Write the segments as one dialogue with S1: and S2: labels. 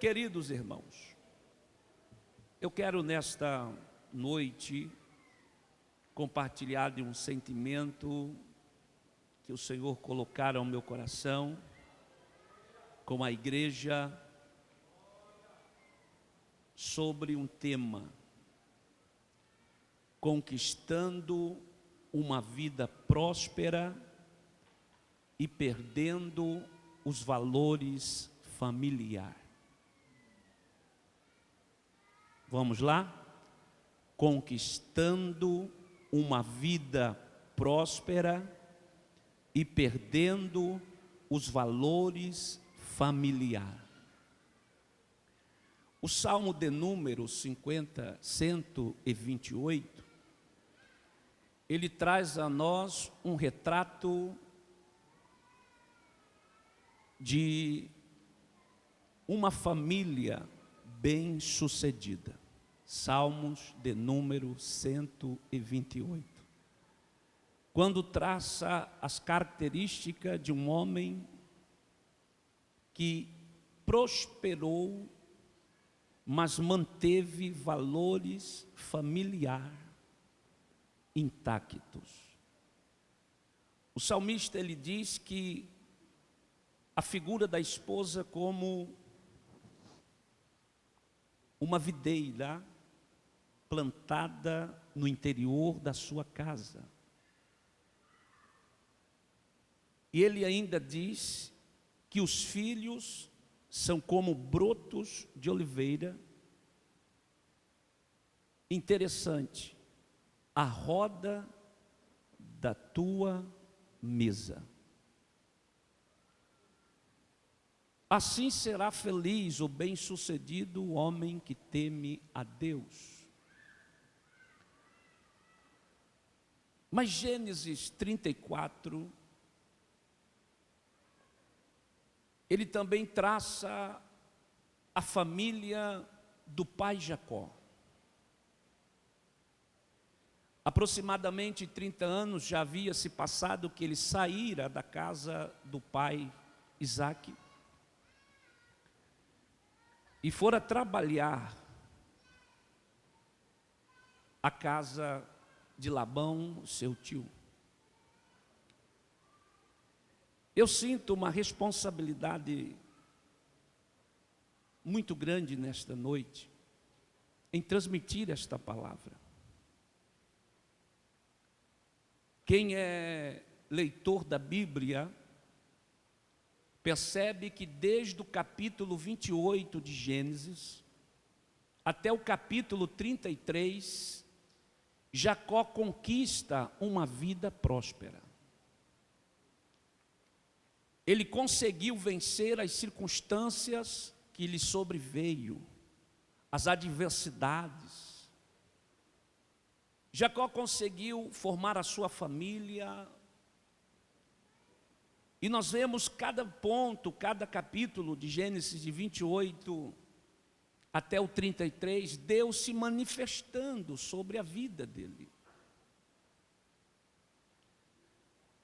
S1: Queridos irmãos, eu quero nesta noite compartilhar de um sentimento que o Senhor colocara ao meu coração, com a igreja, sobre um tema: conquistando uma vida próspera e perdendo os valores familiares. Vamos lá? Conquistando uma vida próspera e perdendo os valores familiares. O Salmo de número 128, ele traz a nós um retrato de uma família bem-sucedida. Salmos de número 128. Quando traça as características de um homem que prosperou, mas manteve valores familiares intactos. O salmista, ele diz que a figura da esposa como uma videira plantada no interior da sua casa. E ele ainda diz que os filhos são como brotos de oliveira. Interessante, a roda da tua mesa. Assim será feliz ou bem-sucedido o homem que teme a Deus. Mas Gênesis 34, ele também traça a família do pai Jacó. Aproximadamente 30 anos já havia se passado que ele saíra da casa do pai Isaque e fora trabalhar a casa de Labão, seu tio. Eu sinto uma responsabilidade muito grande nesta noite em transmitir esta palavra. Quem é leitor da Bíblia percebe que desde o capítulo 28 de Gênesis até o capítulo 33, Jacó conquista uma vida próspera. Ele conseguiu vencer as circunstâncias que lhe sobreveio, as adversidades. Jacó conseguiu formar a sua família. E nós vemos cada ponto, cada capítulo de Gênesis de 28 até o 33, Deus se manifestando sobre a vida dele.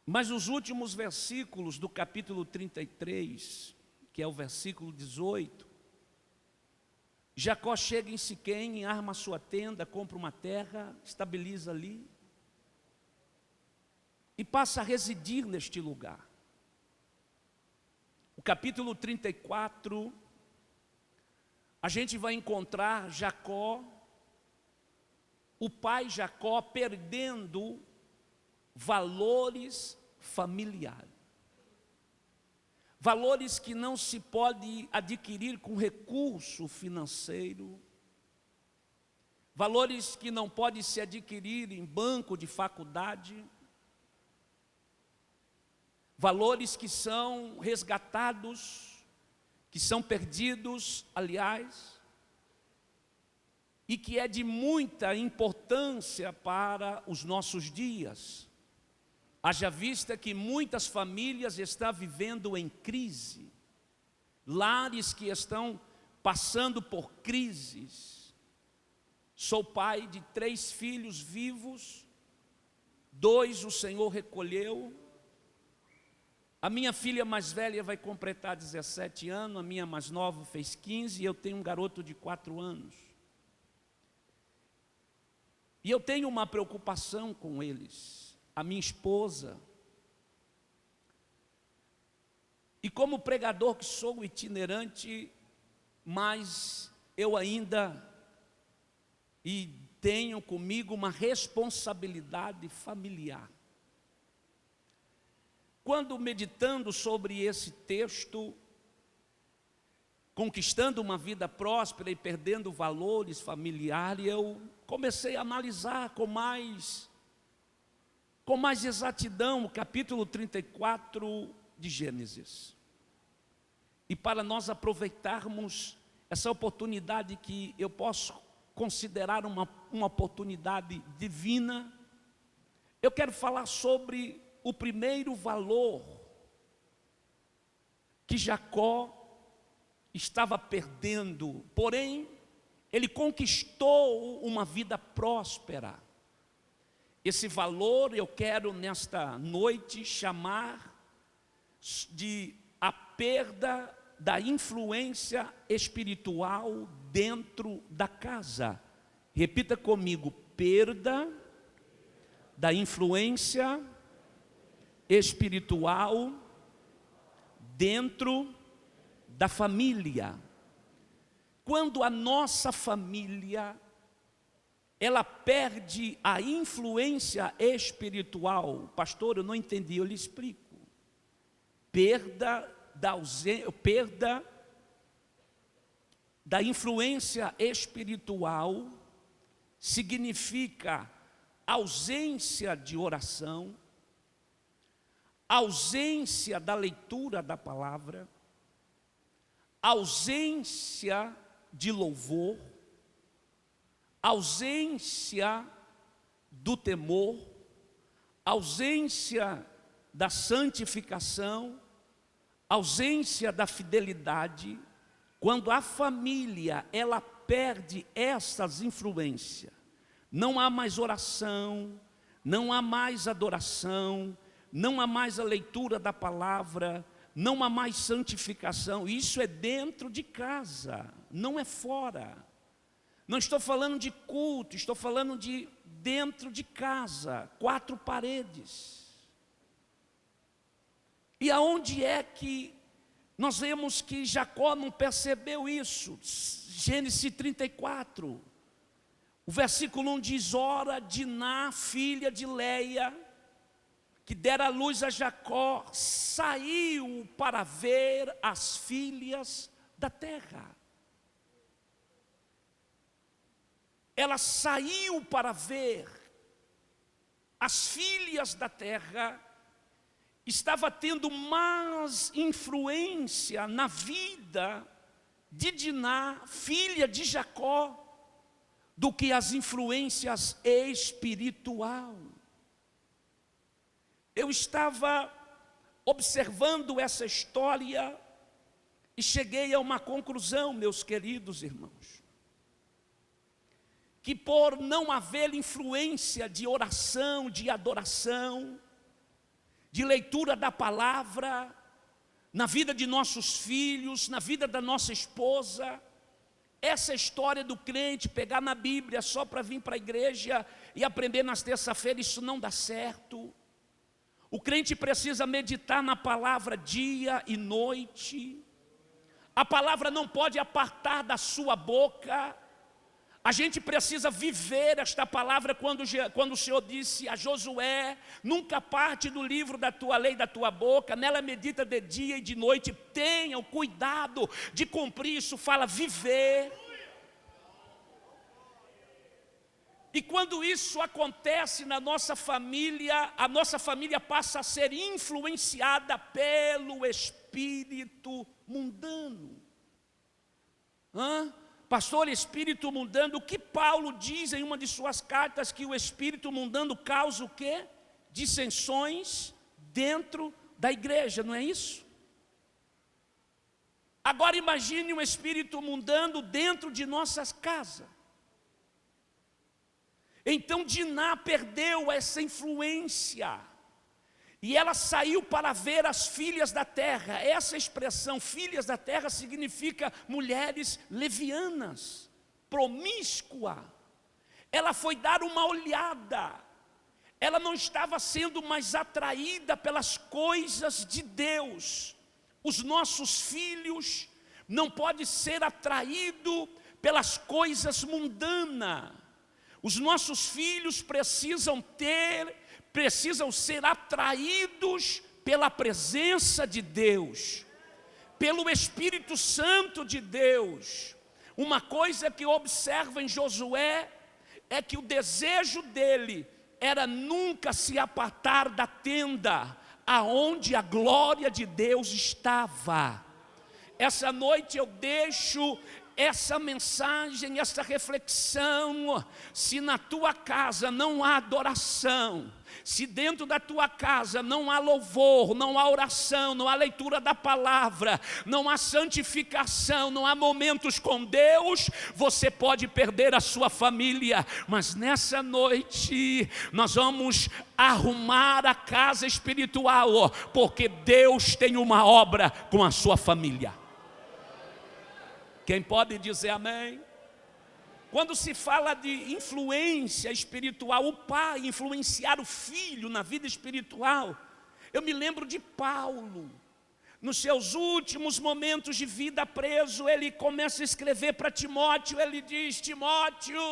S1: Mas os últimos versículos do capítulo 33, que é o versículo 18, Jacó chega em Siquém, arma sua tenda, compra uma terra, estabiliza ali e passa a residir neste lugar. O capítulo 34, a gente vai encontrar Jacó, o pai Jacó, perdendo valores familiares. Valores que não se pode adquirir com recurso financeiro. Valores que não pode se adquirir em banco de faculdade. Valores que são resgatados, que são perdidos, aliás, e que é de muita importância para os nossos dias. Haja vista que muitas famílias estão vivendo em crise, lares que estão passando por crises. Sou pai de 3 filhos vivos, 2 o Senhor recolheu, A minha filha mais velha vai completar 17 anos, a minha mais nova fez 15 e eu tenho um garoto de 4 anos. E eu tenho uma preocupação com eles, a minha esposa. E como pregador que sou itinerante, mas eu ainda tenho comigo uma responsabilidade familiar. Quando meditando sobre esse texto, conquistando uma vida próspera e perdendo valores familiares, eu comecei a analisar com mais exatidão o capítulo 34 de Gênesis. E para nós aproveitarmos essa oportunidade que eu posso considerar uma oportunidade divina, eu quero falar sobre o primeiro valor que Jacó estava perdendo, porém, ele conquistou uma vida próspera. Esse valor eu quero nesta noite chamar de a perda da influência espiritual dentro da casa. Repita comigo: perda da influência espiritual dentro da família. Quando a nossa família ela perde a influência espiritual, pastor, eu não entendi, eu lhe explico. Perda da influência espiritual significa ausência de oração, ausência da leitura da palavra, ausência de louvor, ausência do temor, ausência da santificação, ausência da fidelidade. Quando a família ela perde essas influências, não há mais oração, não há mais adoração, não há mais a leitura da palavra, não há mais santificação. Isso é dentro de casa, não é fora. Não estou falando de culto, estou falando de dentro de casa, 4 paredes. E aonde é que nós vemos que Jacó não percebeu isso? Gênesis 34, o versículo 1 diz: ora, Diná, filha de Leia, que dera luz a Jacó, saiu para ver as filhas da terra. Ela saiu para ver as filhas da terra, estava tendo mais influência na vida de Diná, filha de Jacó, do que as influências espiritual. Eu estava observando essa história e cheguei a uma conclusão, meus queridos irmãos, que por não haver influência de oração, de adoração, de leitura da palavra, na vida de nossos filhos, na vida da nossa esposa, essa história do crente pegar na Bíblia só para vir para a igreja e aprender nas terça-feiras, isso não dá certo. O crente precisa meditar na palavra dia e noite. A palavra não pode apartar da sua boca. A gente precisa viver esta palavra quando o Senhor disse a Josué: nunca parte do livro da tua lei da tua boca, nela medita de dia e de noite. Tenha o cuidado de cumprir isso, fala viver. E quando isso acontece na nossa família, a nossa família passa a ser influenciada pelo espírito mundano. Pastor, espírito mundano, o que Paulo diz em uma de suas cartas, que o espírito mundano causa o quê? Dissensões dentro da igreja, não é isso? Agora imagine um espírito mundano dentro de nossas casas. Então Diná perdeu essa influência. E ela saiu para ver as filhas da terra. Essa expressão, filhas da terra, significa mulheres levianas, promíscua. Ela foi dar uma olhada. Ela não estava sendo mais atraída pelas coisas de Deus. Os nossos filhos não podem ser atraídos pelas coisas mundanas. Os nossos filhos precisam ser atraídos pela presença de Deus, pelo Espírito Santo de Deus. Uma coisa que observa em Josué é que o desejo dele era nunca se apartar da tenda aonde a glória de Deus estava. Essa noite eu deixo essa mensagem, essa reflexão. Se na tua casa não há adoração, se dentro da tua casa não há louvor, não há oração, não há leitura da palavra, não há santificação, não há momentos com Deus, você pode perder a sua família. Mas nessa noite nós vamos arrumar a casa espiritual, porque Deus tem uma obra com a sua família. Quem pode dizer amém? Quando se fala de influência espiritual, o pai influenciar o filho na vida espiritual, eu me lembro de Paulo. Nos seus últimos momentos de vida preso, ele começa a escrever para Timóteo. Ele diz: Timóteo,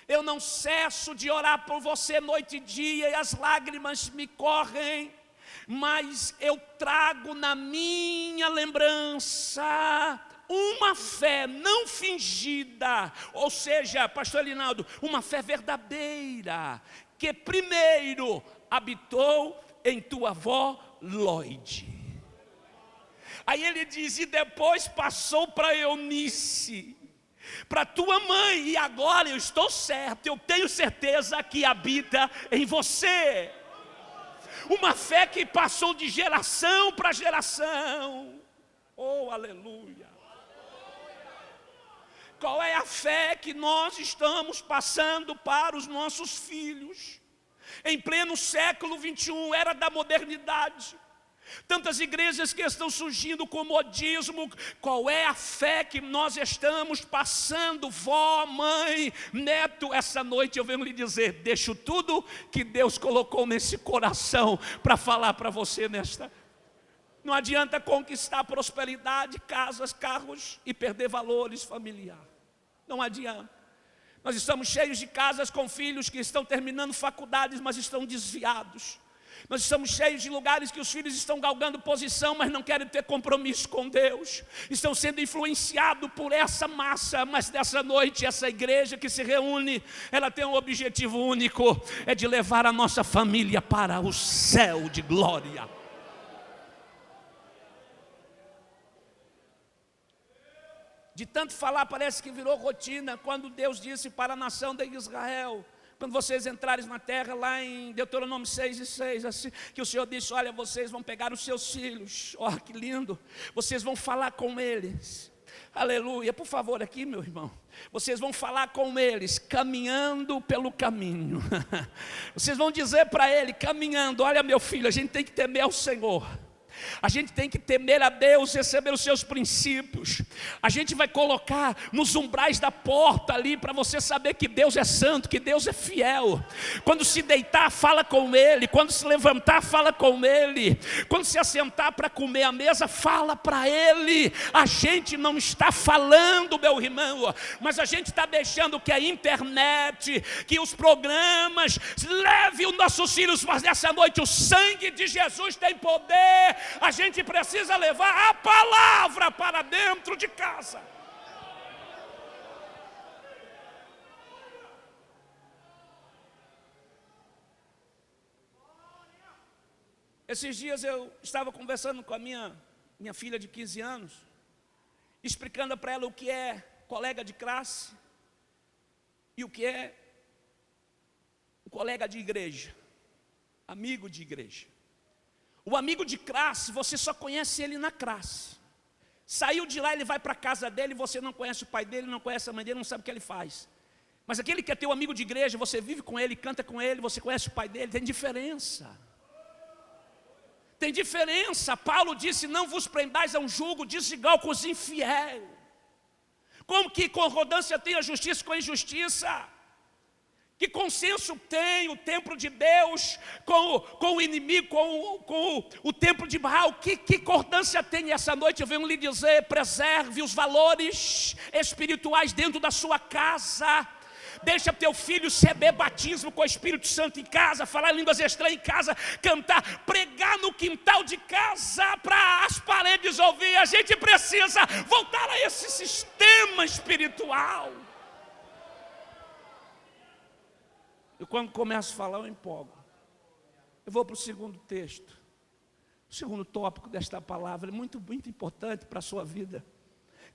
S1: eu não cesso de orar por você noite e dia, e as lágrimas me correm, mas eu trago na minha lembrança uma fé não fingida, ou seja, pastor Linaldo, uma fé verdadeira, que primeiro habitou em tua avó Lloyd. Aí ele diz: e depois passou para Eunice, para tua mãe, e agora eu estou certo, eu tenho certeza que habita em você. Uma fé que passou de geração para geração. Oh, aleluia! Qual é a fé que nós estamos passando para os nossos filhos? Em pleno século 21, era da modernidade, tantas igrejas que estão surgindo com modismo. Qual é a fé que nós estamos passando? Vó, mãe, neto, essa noite eu venho lhe dizer: deixo tudo que Deus colocou nesse coração para falar para você nesta. Não adianta conquistar prosperidade, casas, carros e perder valores familiares. Não adianta. Nós estamos cheios de casas com filhos que estão terminando faculdades, mas estão desviados. Nós estamos cheios de lugares que os filhos estão galgando posição, mas não querem ter compromisso com Deus. Estão sendo influenciados por essa massa. Mas nessa noite, essa igreja que se reúne, ela tem um objetivo único: é de levar a nossa família para o céu de glória. De tanto falar, parece que virou rotina. Quando Deus disse para a nação de Israel: quando vocês entrarem na terra, lá em Deuteronômio 6:6, assim, que o Senhor disse: olha, vocês vão pegar os seus filhos, ó, que lindo, vocês vão falar com eles, aleluia, por favor aqui, meu irmão, vocês vão falar com eles, caminhando pelo caminho, vocês vão dizer para ele, caminhando: olha, meu filho, a gente tem que temer ao Senhor, a gente tem que temer a Deus, receber os seus princípios. A gente vai colocar nos umbrais da porta ali, para você saber que Deus é santo, que Deus é fiel. Quando se deitar, fala com Ele. Quando se levantar, fala com Ele. Quando se assentar para comer à mesa, fala para Ele. A gente não está falando, meu irmão, mas a gente está deixando que a internet, que os programas levem os nossos filhos. Mas nessa noite o sangue de Jesus tem poder. A gente precisa levar a palavra para dentro de casa. Esses dias eu estava conversando com a minha filha de 15 anos, explicando para ela o que é colega de classe e o que é um colega de igreja, amigo de igreja. O amigo de classe, você só conhece ele na classe. Saiu de lá, ele vai para a casa dele, você não conhece o pai dele, não conhece a mãe dele, não sabe o que ele faz. Mas aquele que é teu amigo de igreja, você vive com ele, canta com ele, você conhece o pai dele, tem diferença. Tem diferença. Paulo disse: não vos prendais a um jugo desigual com os infiéis. Como que concordância tem a justiça com a injustiça? Que consenso tem o templo de Deus com o inimigo, com o templo de Baal? Que concordância tem? Essa noite eu venho lhe dizer: preserve os valores espirituais dentro da sua casa. Deixa teu filho receber batismo com o Espírito Santo em casa, falar línguas estranhas em casa, cantar, pregar no quintal de casa para as paredes ouvir. A gente precisa voltar a esse sistema espiritual. E quando começo a falar, eu empolgo. Eu vou para o segundo texto. O segundo tópico desta palavra é muito, muito importante para a sua vida.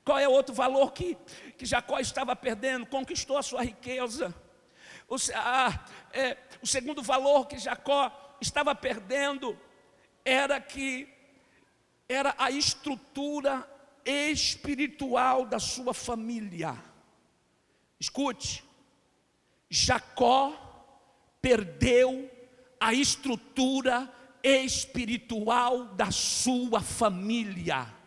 S1: Qual é o outro valor que Jacó estava perdendo? Conquistou a sua riqueza. O segundo valor que Jacó estava perdendo era a estrutura espiritual da sua família. Escute, Jacó perdeu a estrutura espiritual da sua família.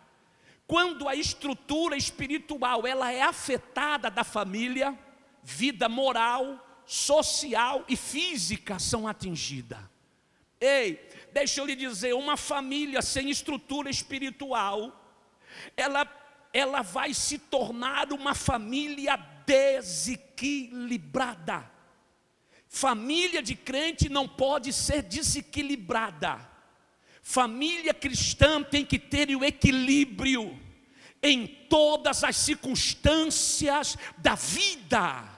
S1: Quando a estrutura espiritual ela é afetada da família, vida moral, social e física são atingidas. Ei, deixa eu lhe dizer, uma família sem estrutura espiritual, ela vai se tornar uma família desequilibrada. Família de crente não pode ser desequilibrada. Família cristã tem que ter o equilíbrio em todas as circunstâncias da vida.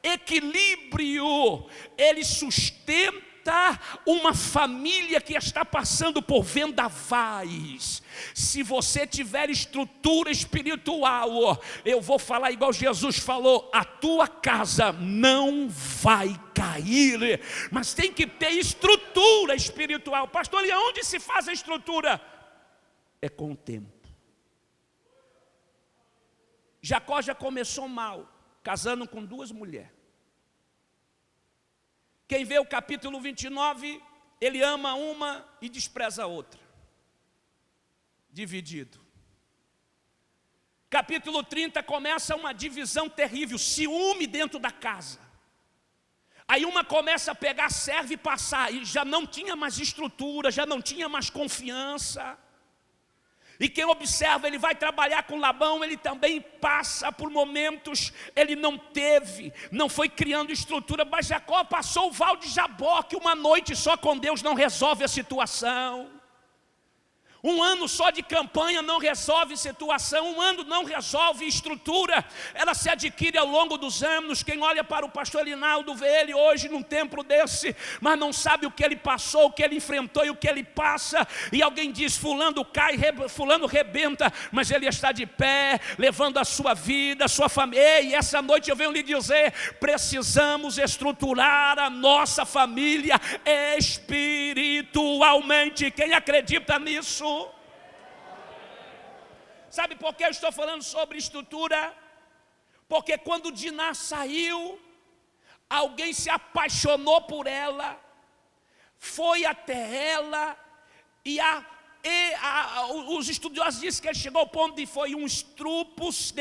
S1: Equilíbrio, ele sustenta uma família que está passando por vendavais. Se você tiver estrutura espiritual, eu vou falar igual Jesus falou: a tua casa não vai cair. Mas tem que ter estrutura espiritual. Pastor, e onde se faz a estrutura? É com o tempo. Jacó já começou mal, casando com 2 mulheres. Quem vê o capítulo 29, ele ama uma e despreza a outra. Dividido. Capítulo 30 começa uma divisão terrível, ciúme dentro da casa. Aí uma começa a pegar serva e passar, e já não tinha mais estrutura, já não tinha mais confiança. E quem observa, ele vai trabalhar com Labão, ele também passa por momentos, ele não foi criando estrutura, mas Jacó passou o val de Jaboque, uma noite só com Deus não resolve a situação. Um ano só de campanha não resolve situação, um ano não resolve estrutura, ela se adquire ao longo dos anos. Quem olha para o pastor Linaldo vê ele hoje num templo desse, mas não sabe o que ele passou, o que ele enfrentou e o que ele passa. E alguém diz: fulano cai, fulano rebenta, mas ele está de pé, levando a sua vida, a sua família. E essa noite eu venho lhe dizer: precisamos estruturar a nossa família espiritualmente. Quem acredita nisso? Sabe por que eu estou falando sobre estrutura? Porque quando Diná saiu, alguém se apaixonou por ela, foi até ela, e os estudiosos dizem que ele chegou ao ponto de foi um estrupos,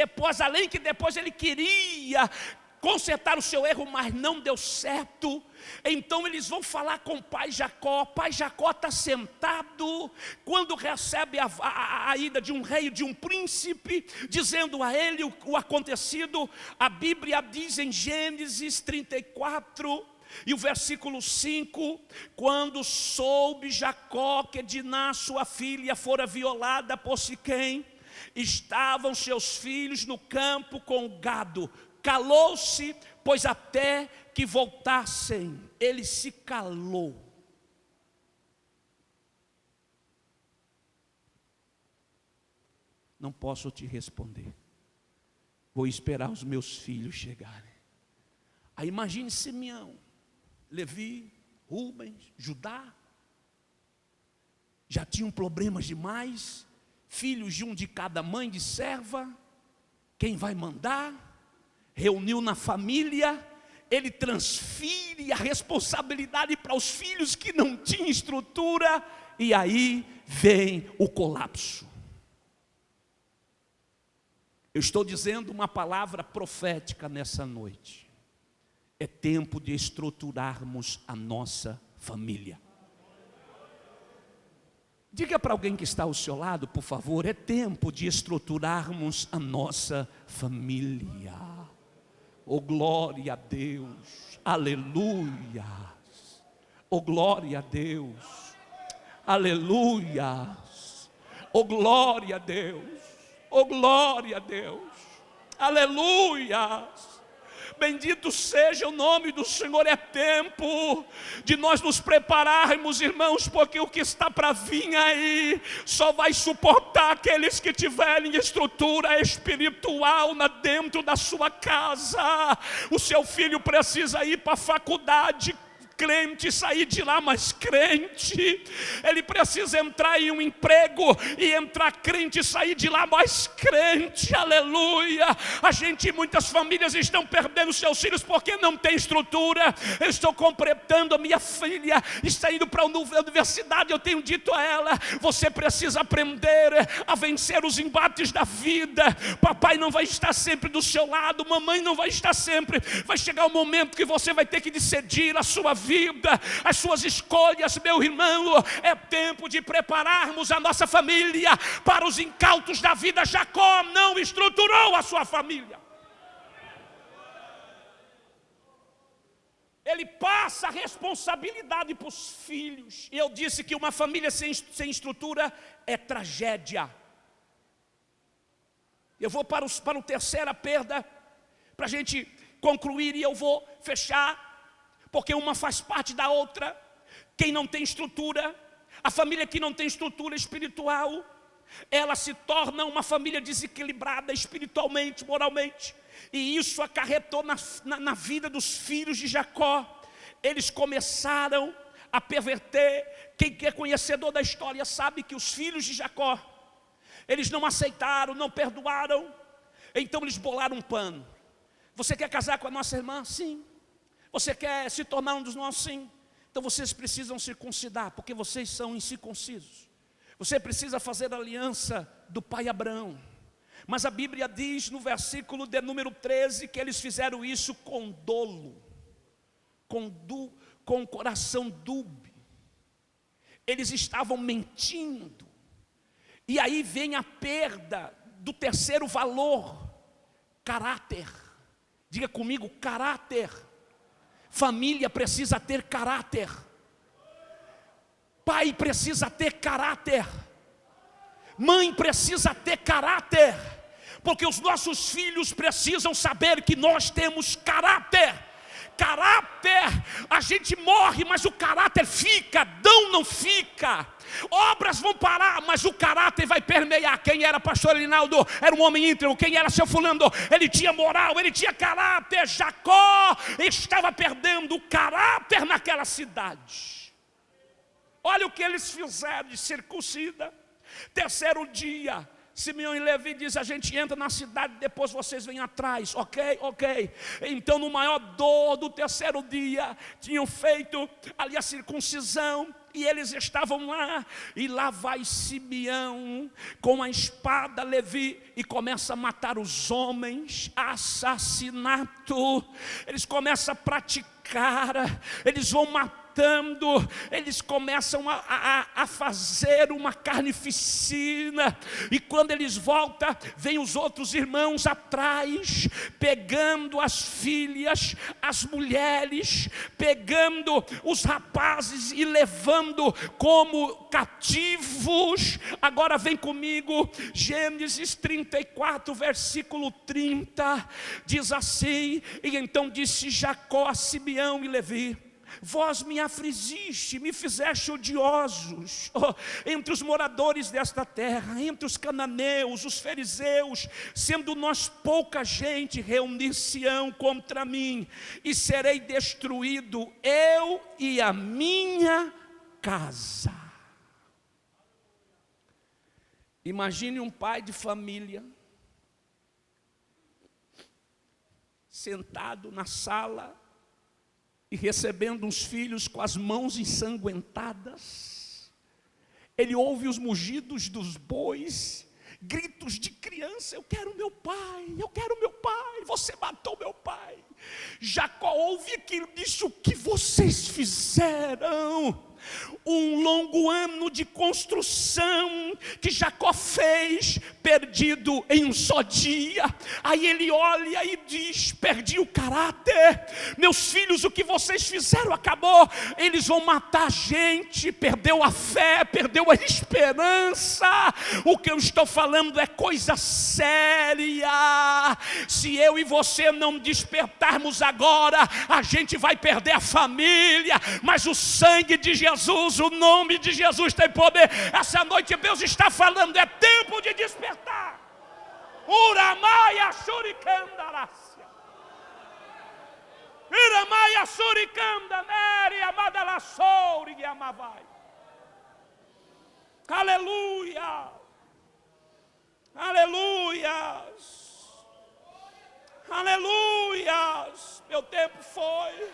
S1: além que depois ele queria consertar o seu erro, mas não deu certo. Então eles vão falar com o pai Jacó. Pai Jacó está sentado, quando recebe a ida de um rei, de um príncipe, dizendo a ele o acontecido. A Bíblia diz em Gênesis 34, e o versículo 5, quando soube Jacó que Diná, sua filha, fora violada por Siquém, estavam seus filhos no campo com o gado. Calou-se, pois até que voltassem, ele se calou. Não posso te responder. Vou esperar os meus filhos chegarem. Aí imagine Simeão, Levi, Rubens, Judá. Já tinham problemas demais. Filhos de um de cada mãe de serva. Quem vai mandar? Reuniu na família, ele transfere a responsabilidade para os filhos que não tinham estrutura. e aí vem o colapso. Eu estou dizendo uma palavra profética nessa noite. É tempo de estruturarmos a nossa família. Diga para alguém que está ao seu lado, por favor, é tempo de estruturarmos a nossa família. Oh, glória a Deus, aleluia. Oh, glória a Deus, aleluia. Oh, glória a Deus, oh, glória a Deus, aleluia. Bendito seja o nome do Senhor. É tempo de nós nos prepararmos, irmãos, porque o que está para vir aí só vai suportar aqueles que tiverem estrutura espiritual dentro da sua casa. O seu filho precisa ir para a faculdade crente, sair de lá mais crente. Ele precisa entrar em um emprego e entrar crente e sair de lá mais crente. Aleluia. Muitas famílias estão perdendo seus filhos porque não tem estrutura. Eu estou completando a minha filha, está indo para a universidade. Eu tenho dito a ela: você precisa aprender a vencer os embates da vida. Papai não vai estar sempre do seu lado, mamãe não vai estar sempre. Vai chegar um momento que você vai ter que decidir a sua vida, as suas escolhas, meu irmão. É tempo de prepararmos a nossa família para os incautos da vida. Jacó não estruturou a sua família. Ele passa a responsabilidade para os filhos. E eu disse que uma família sem estrutura é tragédia. Eu vou para a terceira perda, para a gente concluir, e eu vou fechar, porque uma faz parte da outra. Quem não tem estrutura, a família que não tem estrutura espiritual, ela se torna uma família desequilibrada espiritualmente, moralmente. E isso acarretou na vida dos filhos de Jacó. Eles começaram a perverter. Quem é conhecedor da história sabe que os filhos de Jacó, eles não aceitaram, não perdoaram. Então eles bolaram um plano. Você quer casar com a nossa irmã? Sim. Você quer se tornar um dos nossos? Sim. Então vocês precisam circuncidar, porque vocês são incircuncisos. Você precisa fazer a aliança do pai Abraão. Mas a Bíblia diz no versículo de número 13 que eles fizeram isso com dolo, com o coração dúbio. Eles estavam mentindo. E aí vem a perda do terceiro valor: caráter. Diga comigo: caráter. Família precisa ter caráter. Pai precisa ter caráter. Mãe precisa ter caráter. Porque os nossos filhos precisam saber que nós temos caráter. Caráter, a gente morre, mas o caráter fica. Adão não fica. Obras vão parar, mas o caráter vai permear. Quem era pastor Elinaldo era um homem íntegro. Quem era seu fulano, ele tinha moral, ele tinha caráter. Jacó estava perdendo o caráter naquela cidade. Olha o que eles fizeram: de circuncida. Terceiro dia, Simeão e Levi diz: a gente entra na cidade, depois vocês vêm atrás. Ok. Então no maior dor do terceiro dia, tinham feito ali a circuncisão, e eles estavam lá, e lá vai Simeão com a espada, Levi, e começa a matar os homens. Assassinato. Eles começam a praticar, eles vão matando, eles começam a fazer uma carnificina. E quando eles voltam, vem os outros irmãos atrás, pegando as filhas, as mulheres, pegando os rapazes e levando como cativos. Agora vem comigo, Gênesis 34, versículo 30, diz assim: e então disse Jacó a Simeão e Levi: vós me afligiste, me fizeste odiosos entre os moradores desta terra, entre os cananeus, os fariseus. Sendo nós pouca gente, reunir-se-ão contra mim, e serei destruído, eu e a minha casa. Imagine um pai de família sentado na sala e recebendo uns filhos com as mãos ensanguentadas, ele ouve os mugidos dos bois, gritos de criança: eu quero meu pai, eu quero meu pai, você matou meu pai. Jacó ouve aquilo e diz: o que vocês fizeram? Um longo ano de construção que Jacó fez, perdido em um só dia. Aí ele olha e diz: perdi o caráter, meus filhos, o que vocês fizeram acabou. Eles vão matar a gente. Perdeu a fé, perdeu a esperança. O que eu estou falando é coisa séria. Se eu e você não despertarmos agora, a gente vai perder a família. Mas o sangue de Jesus, o nome de Jesus tem poder. Essa noite Deus está falando: é tempo de despertar. Uramaia shurikandarácia, Uramaia shurikandaneri amadalasouri yamavai. Aleluia, aleluias, aleluias. Meu tempo foi.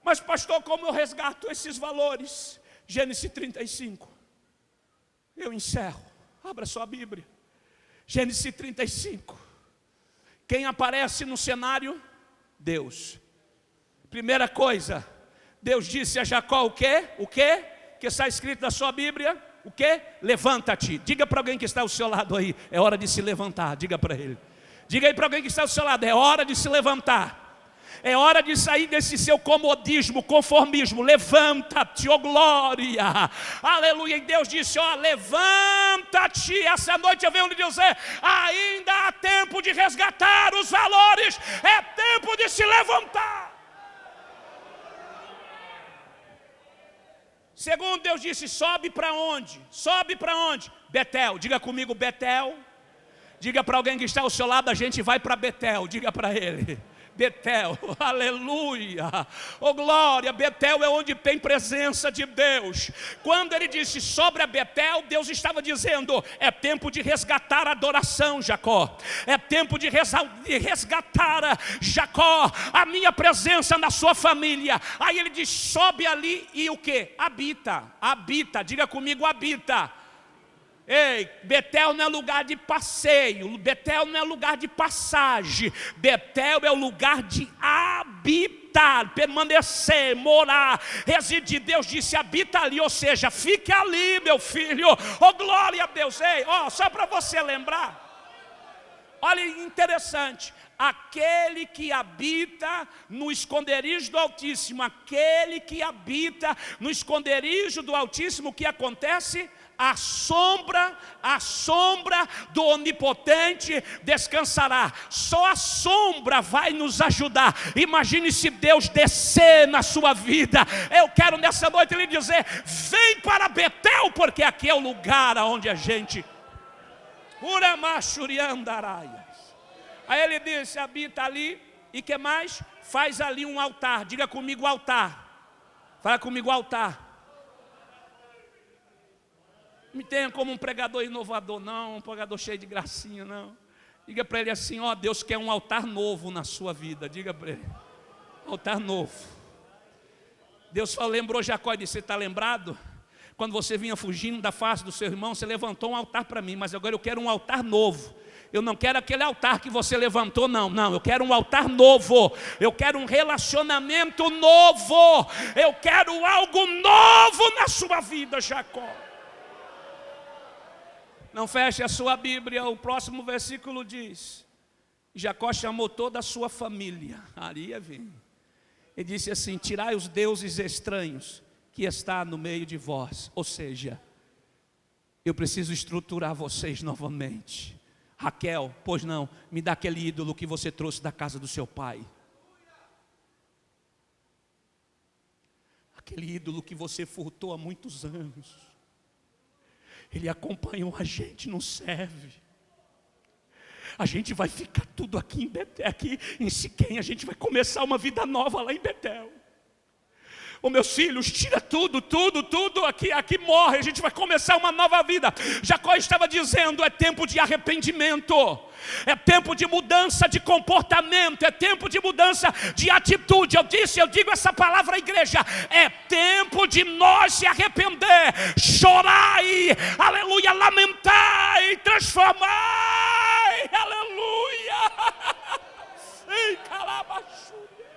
S1: Mas pastor, como eu resgato esses valores? Gênesis 35. Eu encerro. Abra sua Bíblia. Gênesis 35. Quem aparece no cenário? Deus. Primeira coisa, Deus disse a Jacó o quê? O quê? Que está escrito na sua Bíblia? O quê? Levanta-te. Diga para alguém que está ao seu lado aí: é hora de se levantar. Diga para ele. Diga aí para alguém que está ao seu lado: é hora de se levantar. É hora de sair desse seu comodismo, conformismo. Levanta-te, ó glória. Aleluia. E Deus disse: ó, levanta-te. Essa noite eu venho lhe dizer: ainda há tempo de resgatar os valores. É tempo de se levantar. Segundo, Deus disse: sobe para onde? Sobe para onde? Betel. Diga comigo, Betel. Diga para alguém que está ao seu lado: a gente vai para Betel. Diga para ele. Betel, aleluia, oh glória. Betel é onde tem presença de Deus. Quando ele disse sobre a Betel, Deus estava dizendo: é tempo de resgatar a adoração, Jacó. É tempo de resgatar, Jacó, a minha presença na sua família. Aí ele diz: sobe ali e o que? Habita, habita, diga comigo, habita. Ei, Betel não é lugar de passeio, Betel não é lugar de passagem, Betel é o lugar de habitar, permanecer, morar, residir. Deus disse: habita ali, ou seja, fica ali, meu filho. Oh glória a Deus. Ei, só para você lembrar, olha, interessante. Aquele que habita no esconderijo do Altíssimo, aquele que habita no esconderijo do Altíssimo, o que acontece? A sombra do Onipotente descansará. Só a sombra vai nos ajudar. Imagine se Deus descer na sua vida. Eu quero nessa noite lhe dizer: vem para Betel, porque aqui é o lugar onde a gente... Aí ele disse: habita ali. E que mais? Faz ali um altar. Diga comigo, altar. Fala comigo, altar. Não me tenha como um pregador inovador, não, um pregador cheio de gracinha, não. Diga para ele assim: ó, Deus quer um altar novo na sua vida. Diga para ele: altar novo. Deus lembrou Jacó e disse: você está lembrado? Quando você vinha fugindo da face do seu irmão, você levantou um altar para mim, mas agora eu quero um altar novo. Eu não quero aquele altar que você levantou, não, eu quero um altar novo. Eu quero um relacionamento novo. Eu quero algo novo na sua vida, Jacó. Não feche a sua Bíblia, o próximo versículo diz: Jacó chamou toda a sua família. Aria vem. Ele disse assim: tirai os deuses estranhos que está no meio de vós. Ou seja, eu preciso estruturar vocês novamente. Raquel, pois não, me dá aquele ídolo que você trouxe da casa do seu pai. Aquele ídolo que você furtou há muitos anos. Ele acompanhou a gente, não serve. A gente vai ficar tudo aqui em Betel, aqui em Siquém. A gente vai começar uma vida nova lá em Betel. Ô meus filhos, tira tudo aqui morre. A gente vai começar uma nova vida. Jacó estava dizendo: é tempo de arrependimento. É tempo de mudança de comportamento. É tempo de mudança de atitude. Eu digo essa palavra à igreja: é tempo de nós se arrepender. Rabachúria.